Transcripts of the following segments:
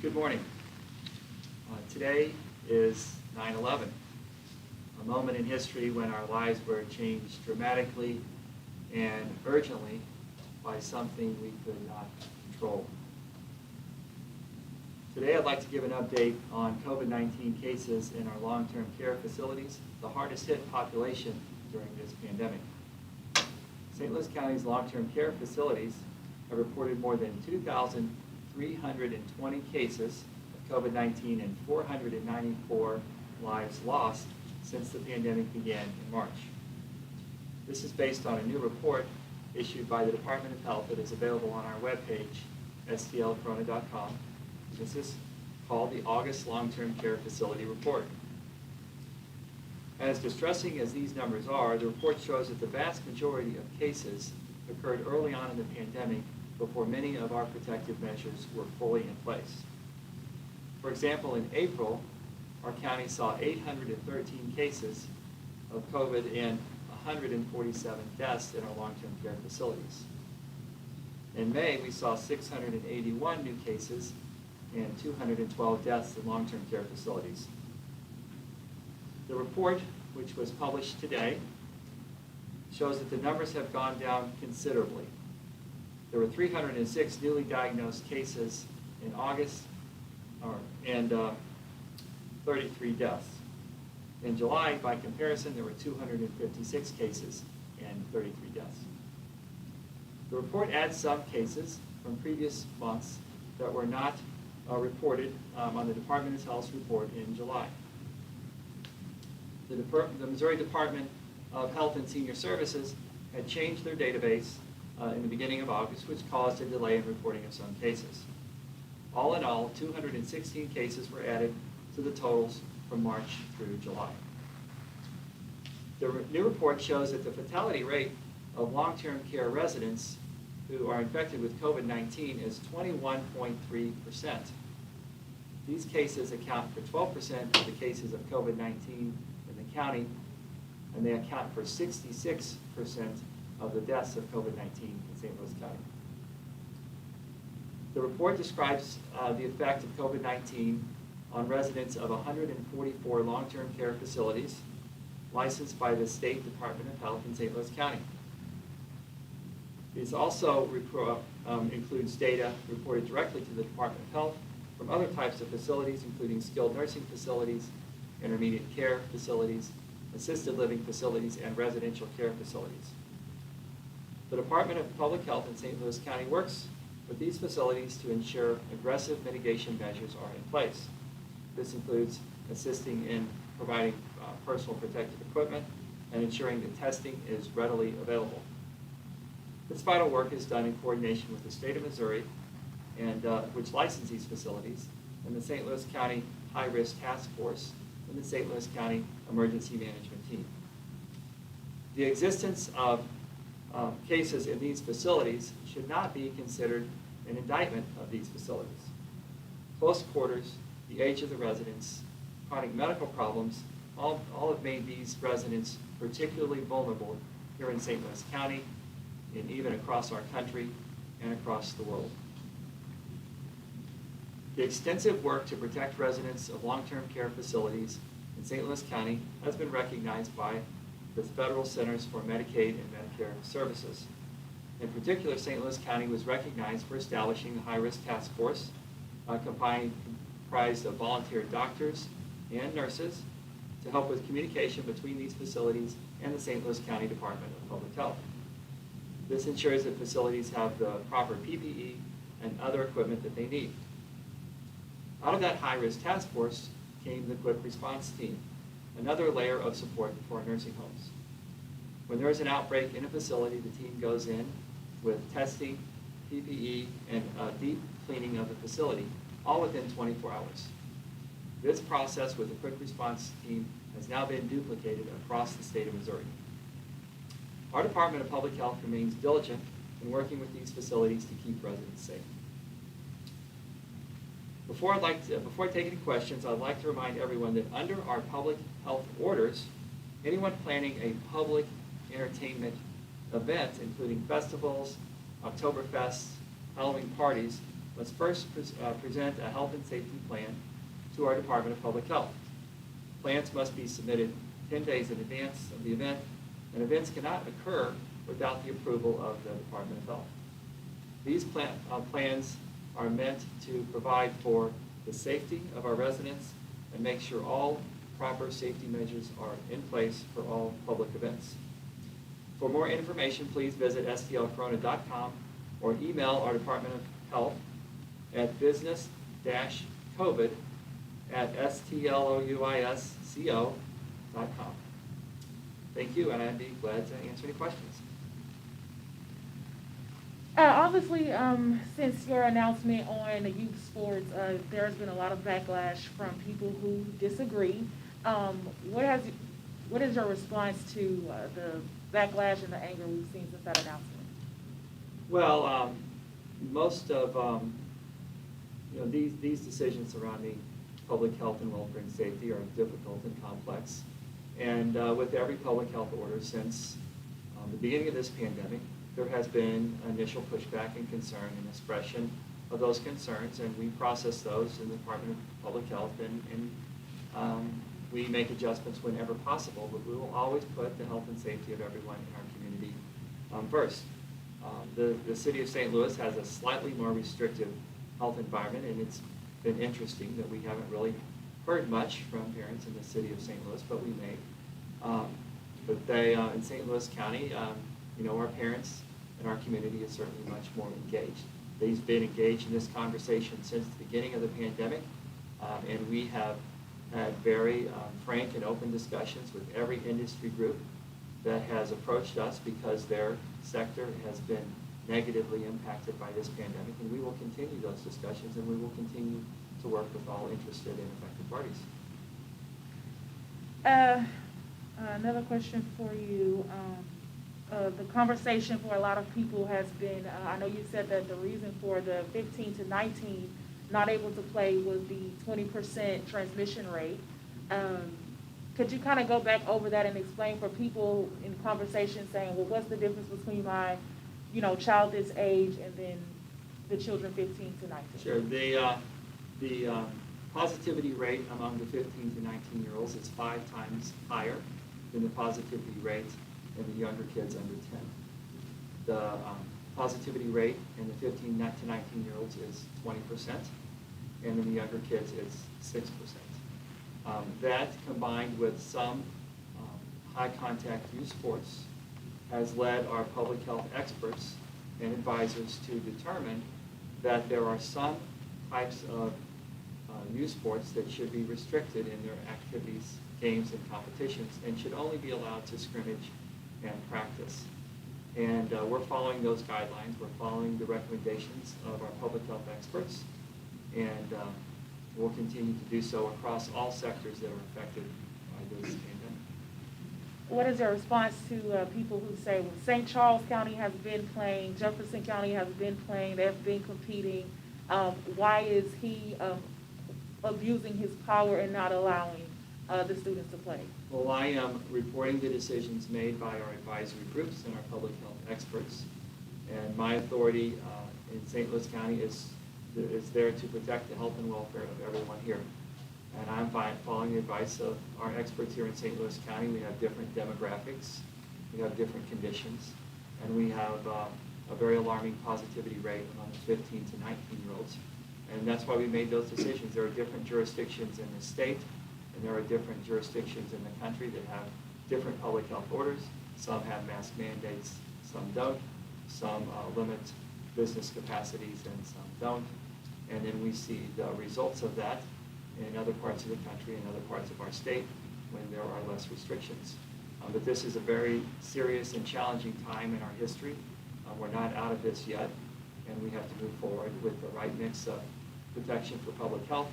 Good morning. Today is 9/11, a moment in history when our lives were changed dramatically and urgently by something we could not control. Today I'd like to give an update on COVID-19 cases in our long-term care facilities, the hardest hit population during this pandemic. St. Louis County's long-term care facilities have reported more than 2,320 cases of COVID-19 and 494 lives lost since the pandemic began in March. This is based on a new report issued by the Department of Health that is available on our webpage, stlcorona.com. This is called the August Long-Term Care Facility Report. As distressing as these numbers are, the report shows that the vast majority of cases occurred early on in the pandemic before many of our protective measures were fully in place. For example, in April, our county saw 813 cases of COVID and 147 deaths in our long-term care facilities. In May, we saw 681 new cases and 212 deaths in long-term care facilities. The report, which was published today, shows that the numbers have gone down considerably. There were 306 newly diagnosed cases in August and 33 deaths. In July, by comparison, there were 256 cases and 33 deaths. The report adds some cases from previous months that were not reported on the Department of Health's report in July. The Missouri Department of Health and Senior Services had changed their database in the beginning of August, which caused a delay in reporting of some cases. All in all, 216 cases were added to the totals from March through July. The new report shows that the fatality rate of long-term care residents who are infected with COVID-19 is 21.3%. These cases account for 12% of the cases of COVID-19 in the county, and they account for 66% of the deaths of COVID-19 in St. Louis County. The report describes the effect of COVID-19 on residents of 144 long-term care facilities licensed by the State Department of Health in St. Louis County. It also includes data reported directly to the Department of Health from other types of facilities, including skilled nursing facilities, intermediate care facilities, assisted living facilities, and residential care facilities. The Department of Public Health in St. Louis County works with these facilities to ensure aggressive mitigation measures are in place. This includes assisting in providing personal protective equipment and ensuring that testing is readily available. This vital work is done in coordination with the state of Missouri, and which licenses these facilities, and the St. Louis County High-Risk Task Force and the St. Louis County Emergency Management Team. The existence of cases in these facilities should not be considered an indictment of these facilities. Close quarters, the age of the residents, chronic medical problems, all have made these residents particularly vulnerable here in St. Louis County and even across our country and across the world. The extensive work to protect residents of long-term care facilities in St. Louis County has been recognized by the Federal Centers for Medicaid and Medicare Services. In particular, St. Louis County was recognized for establishing the High-Risk Task Force, comprised of volunteer doctors and nurses to help with communication between these facilities and the St. Louis County Department of Public Health. This ensures that facilities have the proper PPE and other equipment that they need. Out of that high-risk task force came the Quick Response Team, another layer of support for nursing homes. When there is an outbreak in a facility, the team goes in with testing, PPE, and deep cleaning of the facility, all within 24 hours. This process with the Quick Response Team has now been duplicated across the state of Missouri. Our Department of Public Health remains diligent in working with these facilities to keep residents safe. Before I take any questions, I'd like to remind everyone that under our public health orders, anyone planning a public entertainment event, including festivals, Oktoberfests, Halloween parties, must first present a health and safety plan to our Department of Public Health. Plans must be submitted 10 days in advance of the event, and events cannot occur without the approval of the Department of Health. These plans are meant to provide for the safety of our residents and make sure all proper safety measures are in place for all public events. For more information, please visit stlcorona.com or email our Department of Health at business-covid@stlouisco.com. Thank you, and I'd be glad to answer any questions. Obviously, since your announcement on the youth sports, there's been a lot of backlash from people who disagree. What is your response to the backlash and the anger we've seen since that announcement? Well, most of these decisions surrounding public health and welfare and safety are difficult and complex. And with every public health order since the beginning of this pandemic, there has been initial pushback and concern and expression of those concerns, and we process those in the Department of Public Health, and we make adjustments whenever possible, but we will always put the health and safety of everyone in our community first. The city of St. Louis has a slightly more restrictive health environment, and it's been interesting that we haven't really heard much from parents in the city of St. Louis, but we may. But they, in St. Louis County, our parents and our community is certainly much more engaged. They've been engaged in this conversation since the beginning of the pandemic, and we have had very frank and open discussions with every industry group that has approached us because their sector has been negatively impacted by this pandemic, and we will continue those discussions, and we will continue to work with all interested and affected parties. Another question for you. The conversation for a lot of people has been, I know you said that the reason for the 15 to 19 not able to play was the 20% transmission rate. Could you kind of go back over that and explain for people in conversation saying, well, what's the difference between my, child this age and then the children 15 to 19? Sure. The positivity rate among the 15 to 19-year-olds is 5 times higher than the positivity rate in the younger kids under 10. The positivity rate in the 15 to 19-year-olds is 20%, and in the younger kids it's 6%. That, combined with some high-contact youth sports, has led our public health experts and advisors to determine that there are some types of youth sports that should be restricted in their activities, games, and competitions, and should only be allowed to scrimmage and practice. And we're following those guidelines. We're following the recommendations of our public health experts, and we'll continue to do so across all sectors that are affected by this pandemic. What is your response to people who say, well, St. Charles County has been playing, Jefferson County has been playing, they've been competing. Why is he abusing his power and not allowing the students to play? Well, I am reporting the decisions made by our advisory groups and our public health experts. And my authority in St. Louis County is there to protect the health and welfare of everyone here. And I'm following the advice of our experts here in St. Louis County. We have different demographics, we have different conditions, and we have a very alarming positivity rate among the 15 to 19-year-olds. And that's why we made those decisions. There are different jurisdictions in the state, and there are different jurisdictions in the country that have different public health orders. Some have mask mandates, some don't. Some limit business capacities, and some don't. And then we see the results of that in other parts of the country and other parts of our state when there are less restrictions. But this is a very serious and challenging time in our history. We're not out of this yet, and we have to move forward with the right mix of protection for public health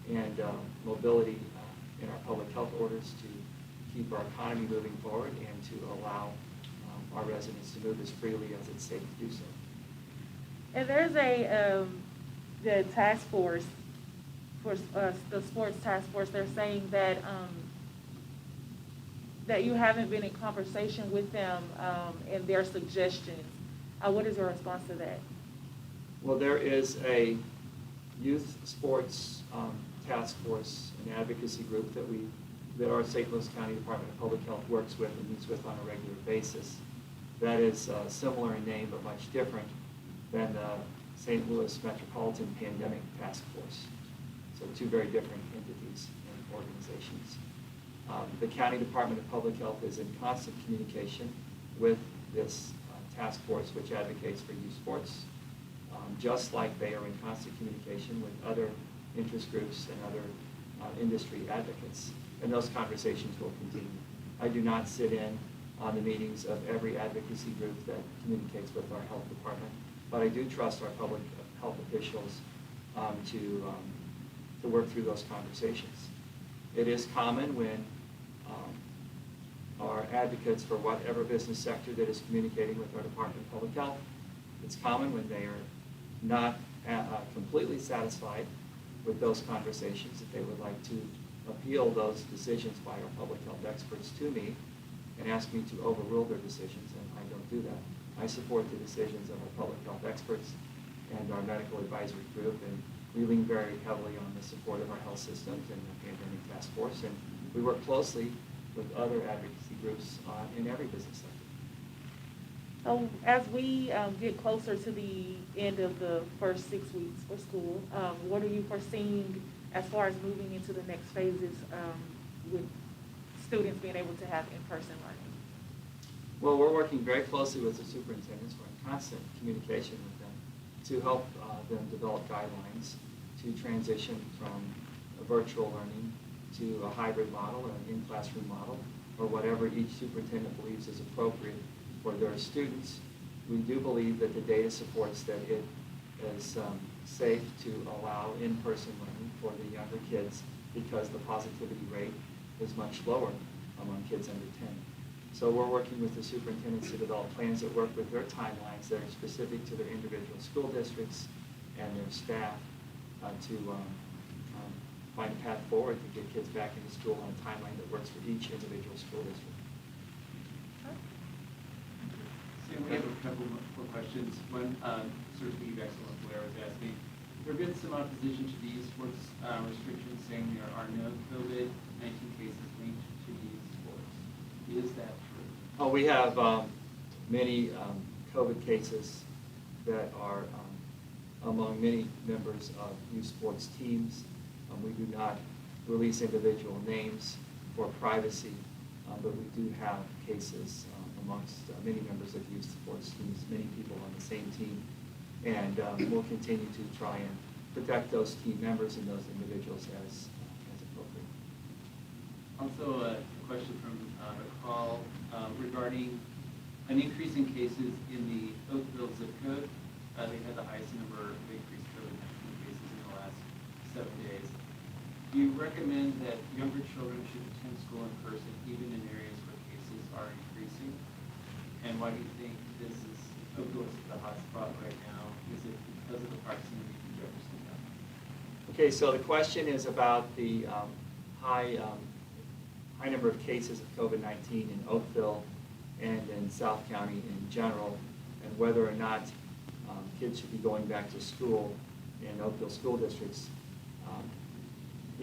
and mobility in our public health orders to keep our economy moving forward and to allow our residents to move as freely as it's safe to do so. And there's the task force, the sports task force, they're saying that that you haven't been in conversation with them and their suggestions. What is your response to that? Well, there is a youth sports task force and advocacy group that our St. Louis County Department of Public Health works with and meets with on a regular basis. That is similar in name but much different than the St. Louis Metropolitan Pandemic Task Force. So two very different entities and organizations. The County Department of Public Health is in constant communication with this task force which advocates for youth sports, just like they are in constant communication with other interest groups and other industry advocates. And those conversations will continue. I do not sit in on the meetings of every advocacy group that communicates with our health department, but I do trust our public health officials to work through those conversations. It is common when our advocates for whatever business sector that is communicating with our Department of Public Health, it's common when they are not completely satisfied with those conversations, that they would like to appeal those decisions by our public health experts to me and ask me to overrule their decisions, and I don't do that. I support the decisions of our public health experts and our medical advisory group, and we lean very heavily on the support of our health systems and the pandemic task force, and we work closely with other advocacy groups in every business sector. So as we get closer to the end of the first 6 weeks for school, what are you foreseeing as far as moving into the next phases with students being able to have in-person learning? Well, we're working very closely with the superintendents. We're in constant communication with them to help them develop guidelines to transition from a virtual learning to a hybrid model or an in-classroom model, or whatever each superintendent believes is appropriate for their students. We do believe that the data supports that it is safe to allow in-person learning for the younger kids because the positivity rate is much lower among kids under 10. So we're working with the superintendents to develop plans that work with their timelines that are specific to their individual school districts and their staff to find a path forward to get kids back into school on a timeline that works for each individual school district. Sam, we have a couple more questions. One, sort of piggybacks on what Blair was asking. There have been some opposition to these sports restrictions, saying there are no COVID-19 cases linked to these sports. Is that true? Oh, we have many COVID cases that are among many members of youth sports teams. We do not release individual names for privacy, but we do have cases amongst many members of youth sports teams, many people on the same team, and we'll continue to try and protect those team members and those individuals as appropriate. Also, a question from a call regarding an increase in cases in the Oakville zip code. They had the highest number of increased COVID-19 cases in the last 7 days. Do you recommend that younger children should attend school in person, even in areas where cases are increasing? And why do you think this is Oakville is the hot spot right now? Is it because of the proximity to Jefferson County? Okay, so the question is about the high number of cases of COVID-19 in Oakville and in South County in general, and whether or not kids should be going back to school in Oakville school districts.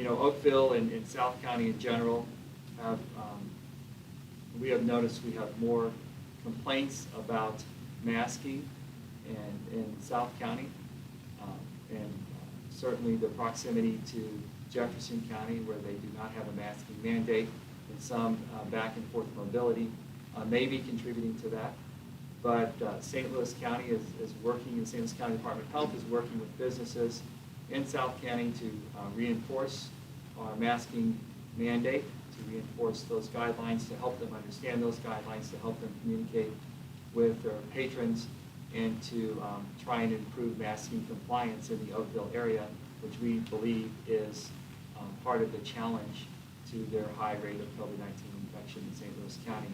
Oakville and South County in general have, we have noticed we have more complaints about masking in South County, and certainly the proximity to Jefferson County, where they do not have a masking mandate, and some back and forth mobility may be contributing to that. But St. Louis County is working, and St. Louis County Department of Health is working with businesses in South County to reinforce our masking mandate, to reinforce those guidelines, to help them understand those guidelines, to help them communicate with their patrons, and to try and improve masking compliance in the Oakville area, which we believe is part of the challenge to their high rate of COVID-19 infection in St. Louis County.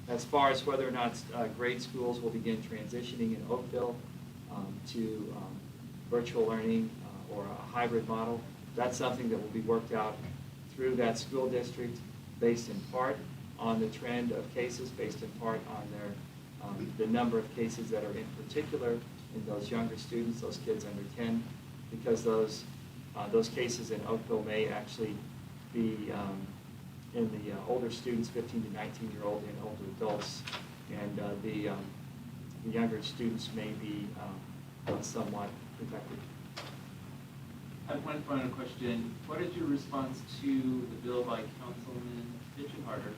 As far as whether or not grade schools will begin transitioning in Oakville to virtual learning or a hybrid model, that's something that will be worked out through that school district, based in part on the trend of cases, based in part on the number of cases that are in particular in those younger students, those kids under 10, because those cases in Oakville may actually be in the older students, 15 to 19-year-old and older adults, and the younger students may be somewhat protected. I have one final question. What is your response to the bill by Councilman Fitchenharder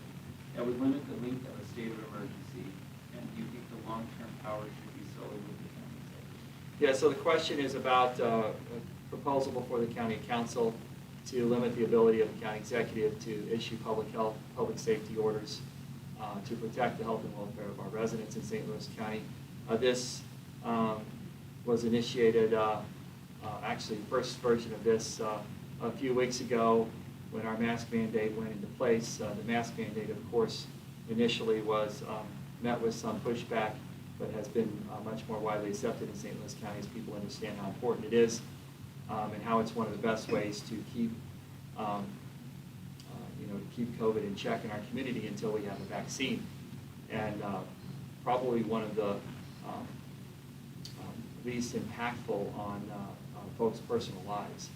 that would limit the length of a state of emergency? And do you think the long-term power should be solely with the county executive? Yeah, so the question is about a proposal before the county council to limit the ability of the county executive to issue public health, public safety orders to protect the health and welfare of our residents in St. Louis County. This was initiated, actually the first version of this a few weeks ago when our mask mandate went into place. The mask mandate, of course, initially was met with some pushback, but has been much more widely accepted in St. Louis County as people understand how important it is and how it's one of the best ways to keep keep COVID in check in our community until we have a vaccine. And probably one of the least impactful on folks' personal lives.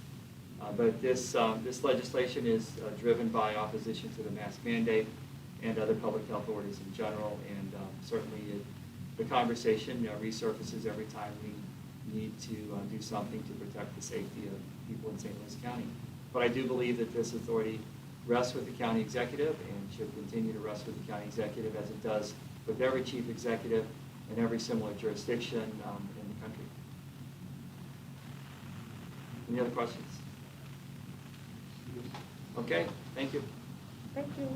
But this legislation is driven by opposition to the mask mandate and other public health orders in general, and certainly the conversation resurfaces every time we need to do something to protect the safety of people in St. Louis County. But I do believe that this authority rests with the county executive and should continue to rest with the county executive as it does with every chief executive in every similar jurisdiction in the country. Any other questions? Okay, thank you. Thank you.